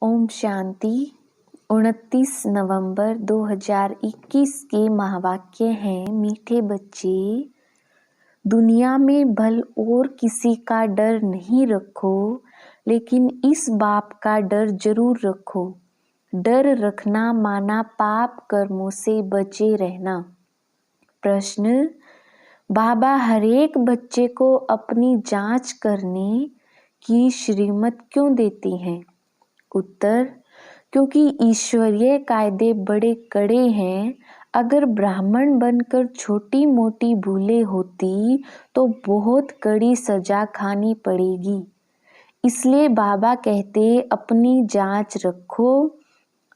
ओम शांति। 29 नवंबर 2021 के महावाक्य हैं, मीठे बच्चे, दुनिया में भल और किसी का डर नहीं रखो, लेकिन इस बाप का डर जरूर रखो। डर रखना माना पाप कर्मों से बचे रहना। प्रश्न: बाबा हरेक बच्चे को अपनी जांच करने की श्रीमत क्यों देती हैं? उत्तर: क्योंकि ईश्वरीय कायदे बड़े कड़े हैं। अगर ब्राह्मण बनकर छोटी मोटी भूलें होती तो बहुत कड़ी सजा खानी पड़ेगी। इसलिए बाबा कहते अपनी जांच रखो।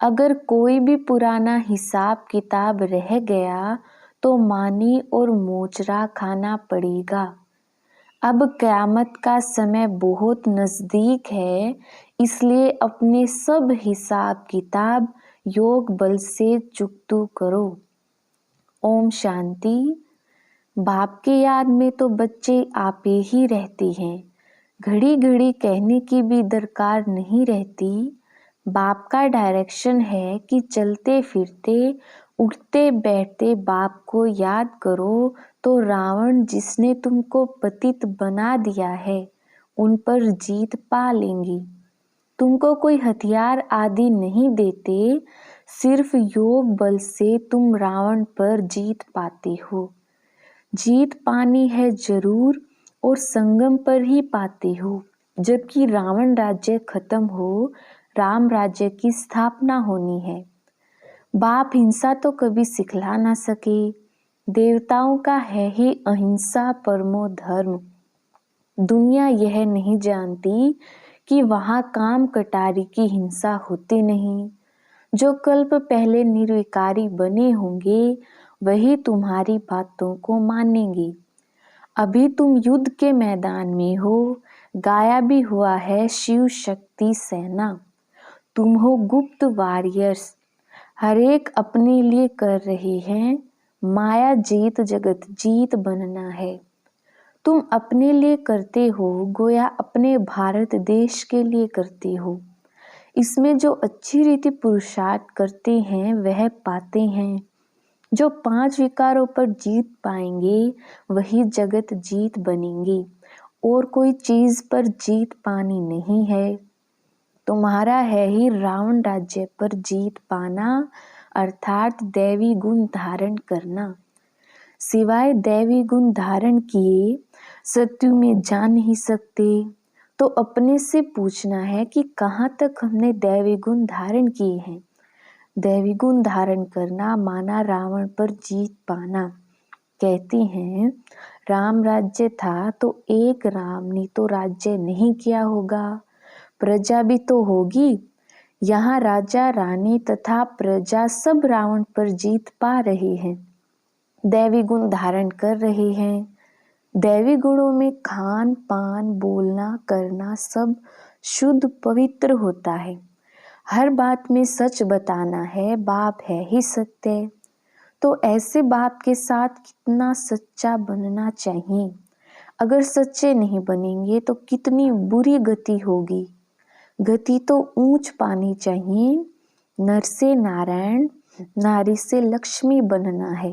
अगर कोई भी पुराना हिसाब किताब रह गया तो मानी और मोचरा खाना पड़ेगा। अब क़यामत का समय बहुत नज़दीक है, इसलिए अपने सब हिसाब किताब योग बल से चुकतू करो। ओम शांति। बाप की याद में तो बच्चे आपे ही रहते हैं। घड़ी घड़ी कहने की भी दरकार नहीं रहती। बाप का डायरेक्शन है कि चलते फिरते उठते बैठते बाप को याद करो, तो रावण जिसने तुमको पतित बना दिया है उन पर जीत पा लेंगी। तुमको कोई हथियार आदि नहीं देते, सिर्फ योग बल से तुम रावण पर जीत पाते हो। जीत पानी है जरूर और संगम पर ही पाते हो। जबकि रावण राज्य खत्म हो, राम राज्य की स्थापना होनी है। बाप हिंसा तो कभी सिखला ना सके। देवताओं का है ही अहिंसा परमो धर्म। दुनिया यह नहीं जानती कि वहाँ काम कटारी की हिंसा होती नहीं। जो कल्प पहले निर्विकारी बने होंगे वही तुम्हारी बातों को मानेंगे। अभी तुम युद्ध के मैदान में हो, गाया भी हुआ है शिव शक्ति सेना। तुम हो गुप्त वॉरियर्स, हरेक अपने लिए कर रहे हैं। माया जीत जगत जीत बनना है। तुम अपने लिए करते हो, गोया अपने भारत देश के लिए करते हो। इसमें जो अच्छी रीति पुरुषार्थ करते हैं वह पाते हैं। जो 5 विकारों पर जीत पाएंगे वही जगत जीत बनेंगे, और कोई चीज पर जीत पानी नहीं है। तुम्हारा है ही रावण राज्य पर जीत पाना, अर्थात दैवी गुण धारण करना। सिवाय दैवी गुण धारण किए सत्यु में जा नहीं सकते। तो अपने से पूछना है कि कहाँ तक हमने दैवी गुण धारण किए हैं। दैवी गुण धारण करना माना रावण पर जीत पाना। कहते हैं राम राज्य था तो एक राम ने तो राज्य नहीं किया होगा, प्रजा भी तो होगी। यहाँ राजा रानी तथा प्रजा सब रावण पर जीत पा रहे हैं, दैवी गुण धारण कर रहे हैं। दैवी गुणों में खान पान बोलना करना सब शुद्ध पवित्र होता है। हर बात में सच बताना है, बाप है ही सत्य। तो ऐसे बाप के साथ कितना सच्चा बनना चाहिए। अगर सच्चे नहीं बनेंगे तो कितनी बुरी गति होगी। गति तो ऊंच पानी चाहिए। नर से नारायण, नारी से लक्ष्मी बनना है।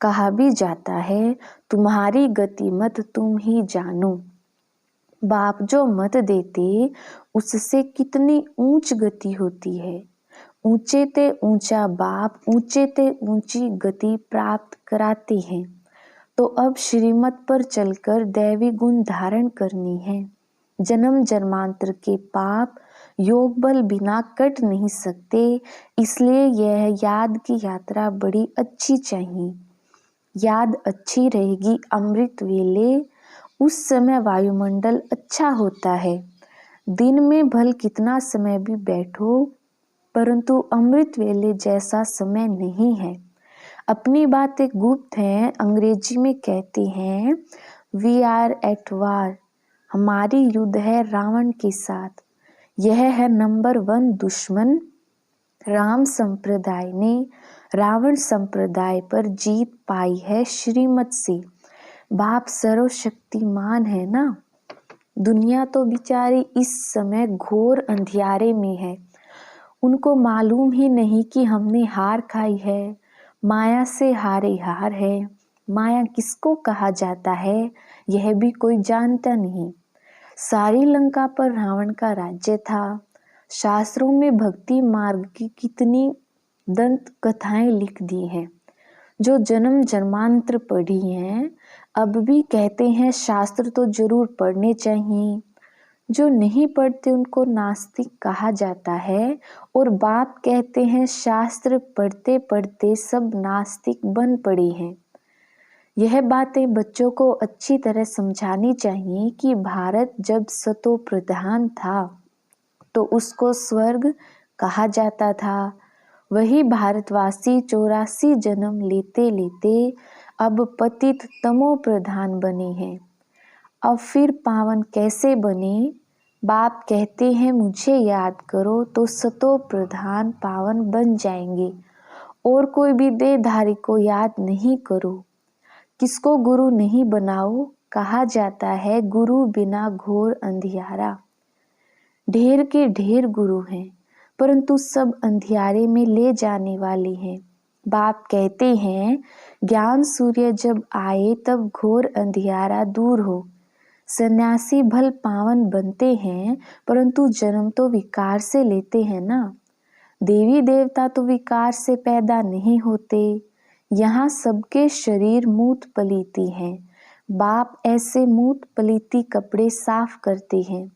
कहा भी जाता है तुम्हारी गति मत तुम ही जानो। बाप जो मत देते उससे कितनी ऊंच गति होती है। ऊंचे ते ऊंचा बाप ऊंचे ते ऊंची गति प्राप्त कराते हैं। तो अब श्रीमत पर चलकर दैवी गुण धारण करनी है। जन्म जन्मांतर के पाप योग बल बिना कट नहीं सकते, इसलिए यह याद की यात्रा बड़ी अच्छी चाहिए। याद अच्छी रहेगी अमृत वेले, उस समय वायुमंडल अच्छा होता है। दिन में भल कितना समय भी बैठो, परंतु अमृत वेले जैसा समय नहीं है। अपनी बातें गुप्त हैं। अंग्रेजी में कहते हैं वी आर एट वार, हमारी युद्ध है रावण के साथ। यह है नंबर 1 दुश्मन। राम संप्रदाय ने रावण संप्रदाय पर जीत पाई है श्रीमत से। बाप सर्वशक्तिमान है ना। दुनिया तो बेचारी इस समय घोर अंधियारे में है। उनको मालूम ही नहीं कि हमने हार खाई है। माया से हारे हार है। माया किसको कहा जाता है यह भी कोई जानता नहीं। सारी लंका पर रावण का राज्य था। शास्त्रों में भक्ति मार्ग की कितनी दंत कथाएं लिख दी हैं, जो जन्म जन्मांतर पढ़ी हैं, अब भी कहते हैं शास्त्र तो जरूर पढ़ने चाहिए। जो नहीं पढ़ते उनको नास्तिक कहा जाता है और बाप कहते हैं शास्त्र पढ़ते पढ़ते सब नास्तिक बन पड़े हैं। यह बातें बच्चों को अच्छी तरह समझानी चाहिए कि भारत जब सतो प्रधान था तो उसको स्वर्ग कहा जाता था। वही भारतवासी 84 जन्म लेते लेते अब पतित तमो प्रधान बने हैं। अब फिर पावन कैसे बने? बाप कहते हैं मुझे याद करो तो सतो प्रधान पावन बन जाएंगे। और कोई भी देहधारी को याद नहीं करो। किसको गुरु नहीं बनाओ, कहा जाता है गुरु बिना घोर अंधियारा। ढेर के ढेर गुरु हैं, परंतु सब अंधियारे में ले जाने वाले हैं। बाप कहते हैं ज्ञान सूर्य जब आए तब घोर अंधियारा दूर हो। सन्यासी भल पावन बनते हैं, परंतु जन्म तो विकार से लेते हैं ना। देवी देवता तो विकार से पैदा नहीं होते। यहाँ सबके शरीर मूत पलीती हैं। बाप ऐसे मूत पलीती कपड़े साफ करते हैं।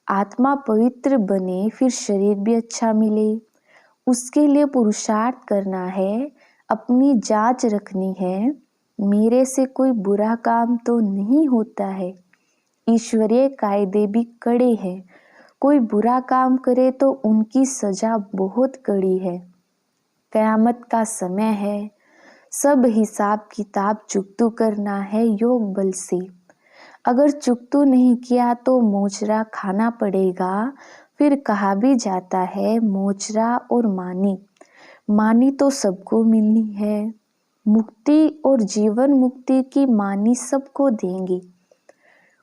आत्मा पवित्र बने फिर शरीर भी अच्छा मिले। उसके लिए पुरुषार्थ करना है, अपनी जांच रखनी है। मेरे से कोई बुरा काम तो नहीं होता है। ईश्वरीय कायदे भी कड़े हैं। कोई बुरा काम करे तो उनकी सजा बहुत कड़ी है। कयामत का समय है। सब हिसाब किताब चुकतू करना है योग बल से। अगर चुकतू नहीं किया तो मोचरा खाना पड़ेगा। फिर कहा भी जाता है मोचरा और मानी। मानी तो सबको मिलनी है। मुक्ति और जीवन मुक्ति की मानी सबको देंगे।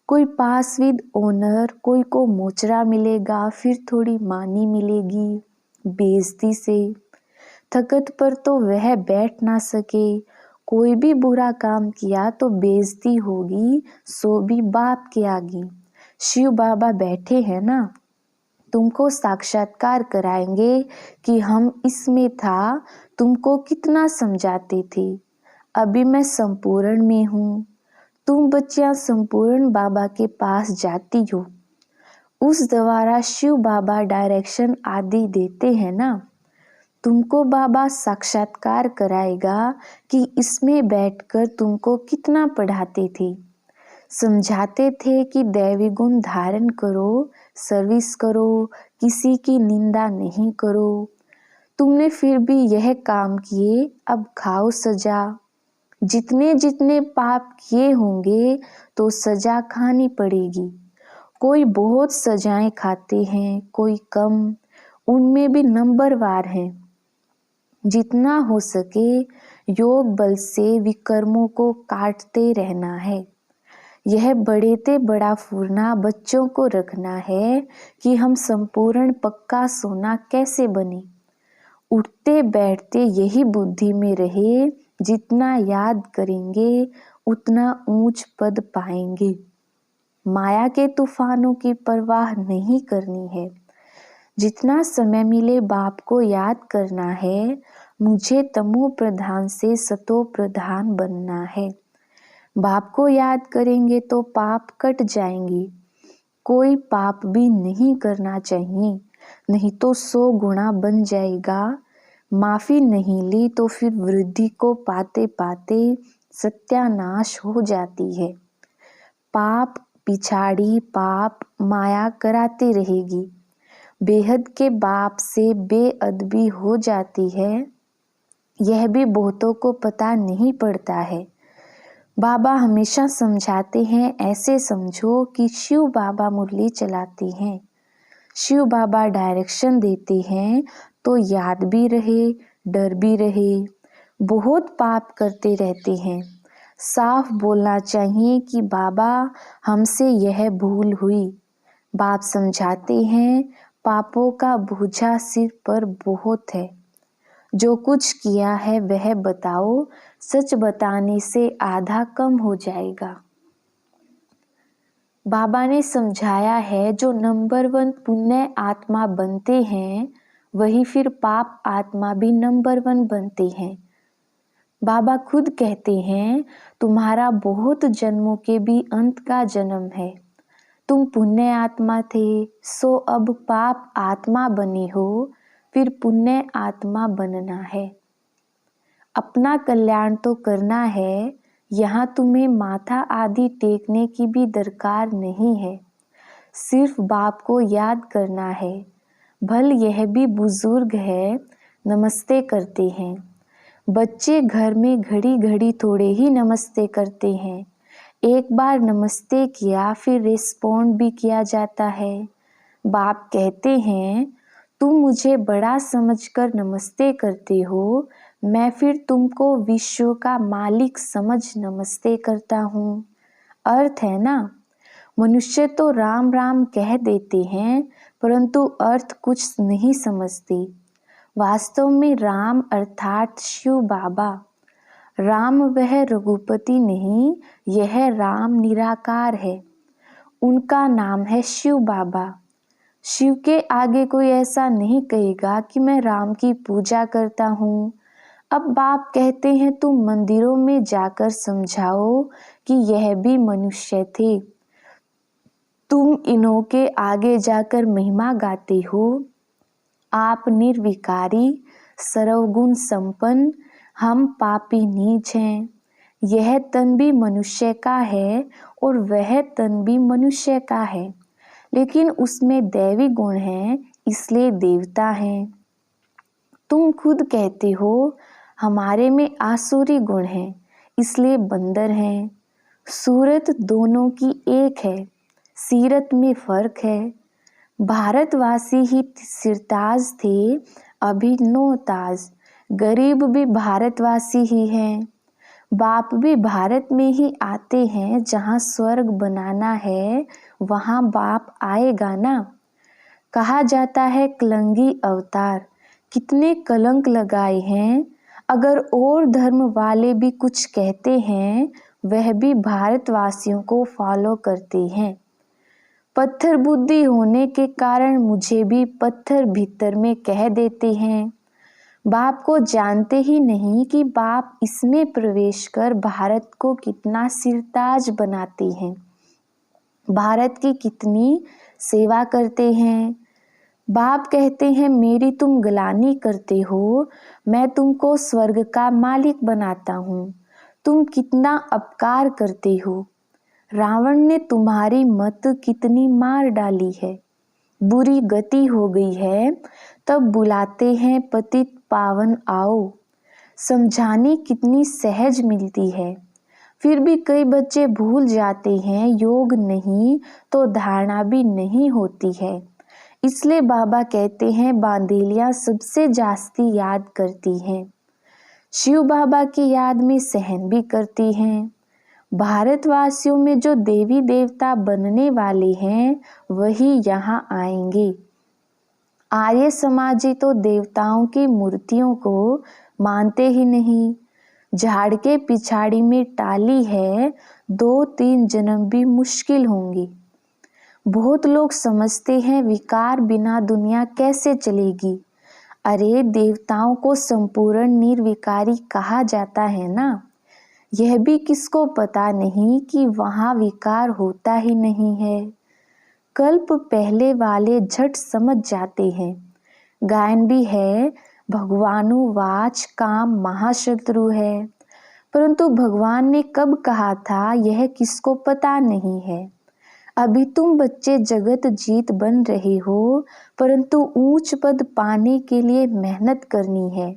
कोई पास विद ओनर, कोई को मोचरा मिलेगा, फिर थोड़ी मानी मिलेगी बेइज्जती से। थकत पर तो वह बैठ ना सके। कोई भी बुरा काम किया तो बेइज्जती होगी, सो भी बाप के आगे। शिव बाबा बैठे हैं ना, तुमको साक्षात्कार कराएंगे कि हम इसमें था, तुमको कितना समझाते थे। अभी मैं संपूर्ण में हूँ। तुम बच्चियां संपूर्ण बाबा के पास जाती हो। उस द्वारा शिव बाबा डायरेक्शन आदि देते हैं ना। तुमको बाबा साक्षात्कार कराएगा कि इसमें बैठकर तुमको कितना पढ़ाते थे। समझाते थे कि दैवी गुण धारण करो, सर्विस करो, किसी की निंदा नहीं करो। तुमने फिर भी यह काम किए, अब खाओ सजा। जितने जितने पाप किए होंगे तो सजा खानी पड़ेगी। कोई बहुत सजाएं खाते हैं, कोई कम, उनमें भी नंबरवार हैं। जितना हो सके योग बल से विकर्मों को काटते रहना है। यह बड़े ते बड़ा फूरना बच्चों को रखना है कि हम संपूर्ण पक्का सोना कैसे बने। उठते बैठते यही बुद्धि में रहे, जितना याद करेंगे उतना ऊंच पद पाएंगे। माया के तूफानों की परवाह नहीं करनी है। जितना समय मिले बाप को याद करना है। मुझे तमो प्रधान से सतो प्रधान बनना है। बाप को याद करेंगे तो पाप कट जाएंगे। कोई पाप भी नहीं करना चाहिए, नहीं तो 100 गुना बन जाएगा। माफी नहीं ली तो फिर वृद्धि को पाते पाते सत्यानाश हो जाती है। पाप पिछाड़ी पाप माया कराती रहेगी। बेहद के बाप से बेअदबी हो जाती है। यह भी बहुतों को पता नहीं पड़ता है। बाबा हमेशा समझाते हैं, ऐसे समझो कि शिव बाबा मुरली चलाते हैं। शिव बाबा डायरेक्शन देते हैं तो याद भी रहे, डर भी रहे। बहुत पाप करते रहते हैं। साफ बोलना चाहिए कि बाबा हमसे यह भूल हुई। बाप समझाते हैं पापों का बोझा सिर पर बहुत है। जो कुछ किया है वह बताओ, सच बताने से आधा कम हो जाएगा। बाबा ने समझाया है जो नंबर 1 पुण्य आत्मा बनते हैं वही फिर पाप आत्मा भी नंबर 1 बनते हैं। बाबा खुद कहते हैं तुम्हारा बहुत जन्मों के भी अंत का जन्म है। तुम पुण्य आत्मा थे सो अब पाप आत्मा बने हो, फिर पुण्य आत्मा बनना है। अपना कल्याण तो करना है, यहाँ तुम्हें माथा आदि टेकने की भी दरकार नहीं है। सिर्फ बाप को याद करना है। भल यह भी बुजुर्ग है, नमस्ते करते हैं। बच्चे घर में घड़ी घड़ी थोड़े ही नमस्ते करते हैं। एक बार नमस्ते किया फिर रिस्पॉन्ड भी किया जाता है। बाप कहते हैं तुम मुझे बड़ा समझकर नमस्ते करते हो, मैं फिर तुमको विश्व का मालिक समझ नमस्ते करता हूँ। अर्थ है ना, मनुष्य तो राम राम कह देते हैं परंतु अर्थ कुछ नहीं समझते। वास्तव में राम अर्थात शिव बाबा। राम वह रघुपति नहीं, यह राम निराकार है। उनका नाम है शिव बाबा। शिव के आगे कोई ऐसा नहीं कहेगा कि मैं राम की पूजा करता हूँ। अब बाप कहते हैं तुम मंदिरों में जाकर समझाओ कि यह भी मनुष्य थे। तुम इन्हों के आगे जाकर महिमा गाते हो। आप निर्विकारी सर्वगुण संपन्न, हम पापी नीच हैं। यह तन भी मनुष्य का है और वह तन भी मनुष्य का है, लेकिन उसमें दैवी गुण है इसलिए देवता हैं। तुम खुद कहते हो हमारे में आसुरी गुण है इसलिए बंदर हैं। सूरत दोनों की एक है, सीरत में फर्क है। भारतवासी ही सिरताज थे, अभी नौताज। गरीब भी भारतवासी ही हैं। बाप भी भारत में ही आते हैं। जहाँ स्वर्ग बनाना है वहाँ बाप आएगा ना। कहा जाता है कलंगी अवतार, कितने कलंक लगाए हैं। अगर और धर्म वाले भी कुछ कहते हैं वह भी भारतवासियों को फॉलो करते हैं। पत्थर बुद्धि होने के कारण मुझे भी पत्थर भीतर में कह देते हैं। बाप को जानते ही नहीं कि बाप इसमें प्रवेश कर भारत को कितना सिरताज बनाते हैं, भारत की कितनी सेवा करते हैं। बाप कहते हैं मेरी तुम गलानी करते हो, मैं तुमको स्वर्ग का मालिक बनाता हूँ। तुम कितना अपकार करते हो। रावण ने तुम्हारी मत कितनी मार डाली है। बुरी गति हो गई है तब बुलाते हैं पतित पावन आओ। समझाने कितनी सहज मिलती है, फिर भी कई बच्चे भूल जाते हैं। योग नहीं तो धारणा भी नहीं होती है। इसलिए बाबा कहते हैं बांदेलियां सबसे जास्ती याद करती हैं। शिव बाबा की याद में सहन भी करती हैं। भारतवासियों में जो देवी देवता बनने वाले हैं वही यहाँ आएंगे। आर्य समाजी तो देवताओं की मूर्तियों को मानते ही नहीं। झाड़ के पिछाड़ी में टाली है, 2-3 जन्म भी मुश्किल होंगे। बहुत लोग समझते हैं विकार बिना दुनिया कैसे चलेगी। अरे देवताओं को संपूर्ण निर्विकारी कहा जाता है ना। यह भी किसको पता नहीं कि वहाँ विकार होता ही नहीं है। कल्प पहले वाले झट समझ जाते हैं। गायन भी है भगवानुवाच काम महाशत्रु है, परंतु भगवान ने कब कहा था यह किसको पता नहीं है। अभी तुम बच्चे जगत जीत बन रहे हो, परंतु ऊंच पद पाने के लिए मेहनत करनी है।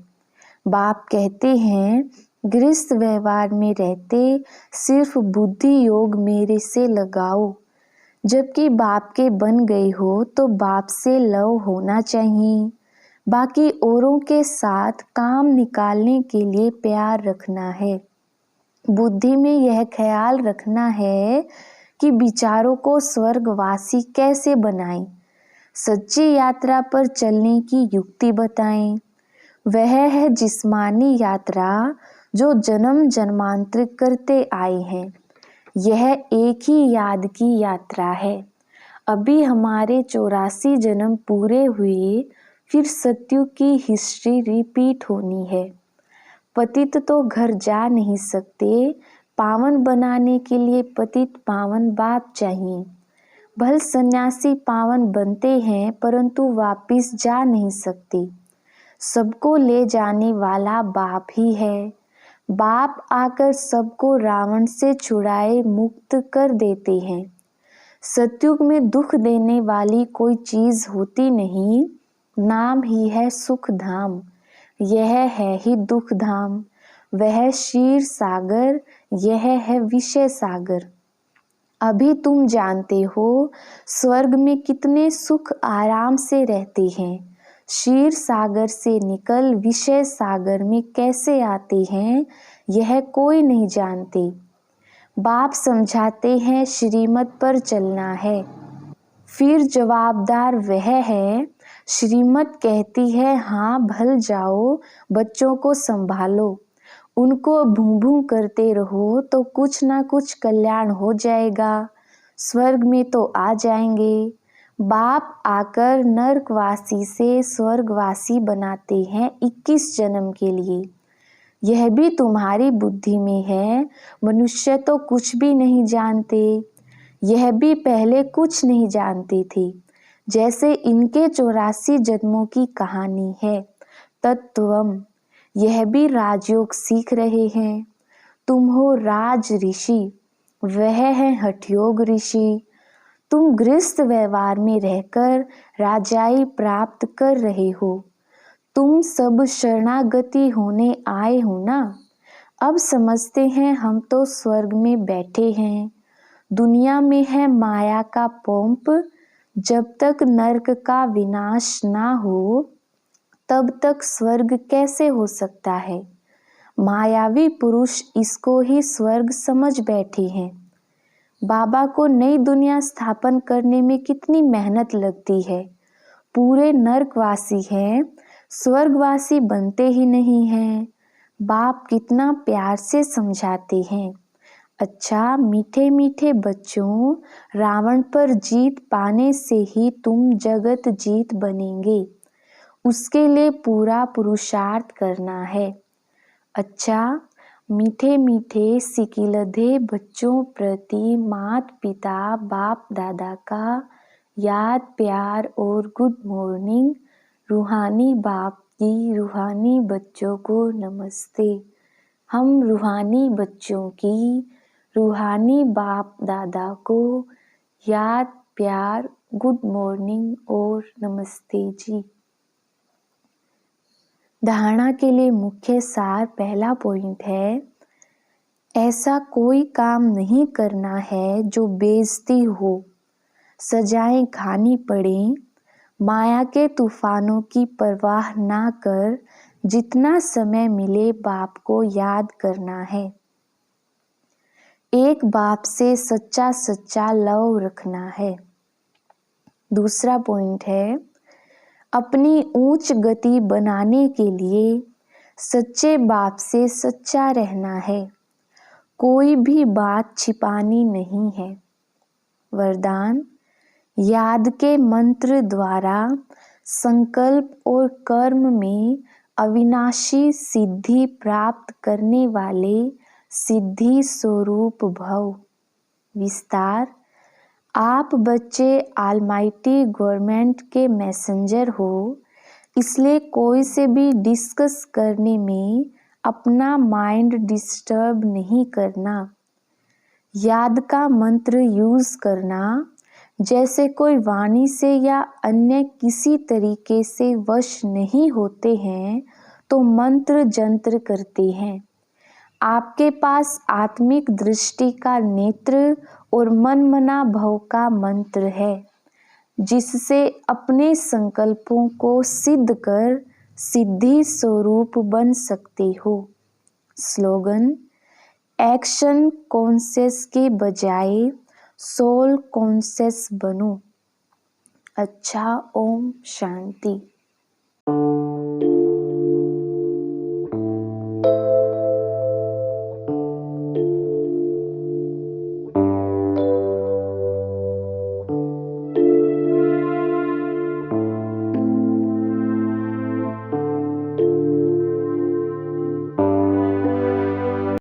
बाप कहते हैं गृहस्थ व्यवहार में रहते सिर्फ बुद्धि योग मेरे से लगाओ। जबकि बाप के बन गए हो तो बाप से लव होना चाहिए। बाकी औरों के साथ काम निकालने के लिए प्यार रखना है। बुद्धि में यह ख्याल रखना है कि विचारों को स्वर्गवासी कैसे बनाएं, सच्ची यात्रा पर चलने की युक्ति बताएं। वह है जिस्मानी यात्रा जो जन्म जन्मांतरिक करते आए हैं। यह एक ही याद की यात्रा है। अभी हमारे 84 जन्म पूरे हुए, फिर सत्युग की हिस्ट्री रिपीट होनी है। पतित तो घर जा नहीं सकते, पावन बनाने के लिए पतित पावन बाप चाहिए। भल सन्यासी पावन बनते हैं परंतु वापिस जा नहीं सकते। सबको ले जाने वाला बाप ही है। बाप आकर सबको रावण से छुड़ाए मुक्त कर देते हैं। सतयुग में दुख देने वाली कोई चीज होती नहीं, नाम ही है सुख धाम। यह है ही दुख धाम। वह क्षीर सागर, यह है विषय सागर। अभी तुम जानते हो स्वर्ग में कितने सुख आराम से रहते हैं। क्षीर सागर से निकल विषय सागर में कैसे आते हैं, यह कोई नहीं जानते। बाप समझाते हैं श्रीमत पर चलना है। फिर जवाबदार वह है। श्रीमत कहती है हाँ भल जाओ, बच्चों को संभालो, उनको भूं भूं करते रहो तो कुछ ना कुछ कल्याण हो जाएगा। स्वर्ग में तो आ जाएंगे। बाप आकर नरकवासी से स्वर्गवासी बनाते हैं 21 जन्म के लिए। यह भी तुम्हारी बुद्धि में है। मनुष्य तो कुछ भी नहीं जानते। यह भी पहले कुछ नहीं जानते थे। जैसे इनके 84 जन्मों की कहानी है। तत्वम, यह भी राजयोग सीख रहे हैं। तुम हो राज ऋषि, वह है हठयोग ऋषि। तुम गृहस्थ व्यवहार में रहकर राजाई प्राप्त कर रहे हो। तुम सब शरणागति होने आए हो ना। अब समझते हैं हम तो स्वर्ग में बैठे हैं। दुनिया में है माया का पंप। जब तक नरक का विनाश ना हो तब तक स्वर्ग कैसे हो सकता है। मायावी पुरुष इसको ही स्वर्ग समझ बैठे हैं। बाबा को नई दुनिया स्थापन करने में कितनी मेहनत लगती है। पूरे नरकवासी हैं, स्वर्गवासी बनते ही नहीं हैं। बाप कितना प्यार से समझाते हैं। अच्छा मीठे मीठे बच्चों, रावण पर जीत पाने से ही तुम जगत जीत बनेंगे। उसके लिए पूरा पुरुषार्थ करना है। अच्छा मीठे मीठे सिकिलधे बच्चों प्रति मात पिता बाप दादा का याद प्यार और गुड मॉर्निंग। रूहानी बाप की रूहानी बच्चों को नमस्ते। हम रूहानी बच्चों की रूहानी बाप दादा को याद प्यार गुड मॉर्निंग और नमस्ते जी। धारणा के लिए मुख्य सार पहला पॉइंट है, ऐसा कोई काम नहीं करना है जो बेइज्जती हो, सजाएं खानी पड़े। माया के तूफानों की परवाह ना कर जितना समय मिले बाप को याद करना है। एक बाप से सच्चा सच्चा लव रखना है। दूसरा पॉइंट है, अपनी उच्च गति बनाने के लिए सच्चे बाप से सच्चा रहना है। कोई भी बात छिपानी नहीं है। वरदान, याद के मंत्र द्वारा संकल्प और कर्म में अविनाशी सिद्धि प्राप्त करने वाले सिद्धि स्वरूप भव। विस्तार, आप बच्चे ऑलमाइटी गवर्नमेंट के मैसेंजर हो, इसलिए कोई से भी डिस्कस करने में अपना माइंड डिस्टर्ब नहीं करना। याद का मंत्र यूज करना। जैसे कोई वाणी से या अन्य किसी तरीके से वश नहीं होते हैं तो मंत्र जंत्र करते हैं। आपके पास आत्मिक दृष्टि का नेत्र और मनमना भव का मंत्र है, जिससे अपने संकल्पों को सिद्ध कर सिद्धि स्वरूप बन सकते हो। स्लोगन, एक्शन कॉन्शियस के बजाय सोल कॉन्शियस बनो। अच्छा, ओम शांति।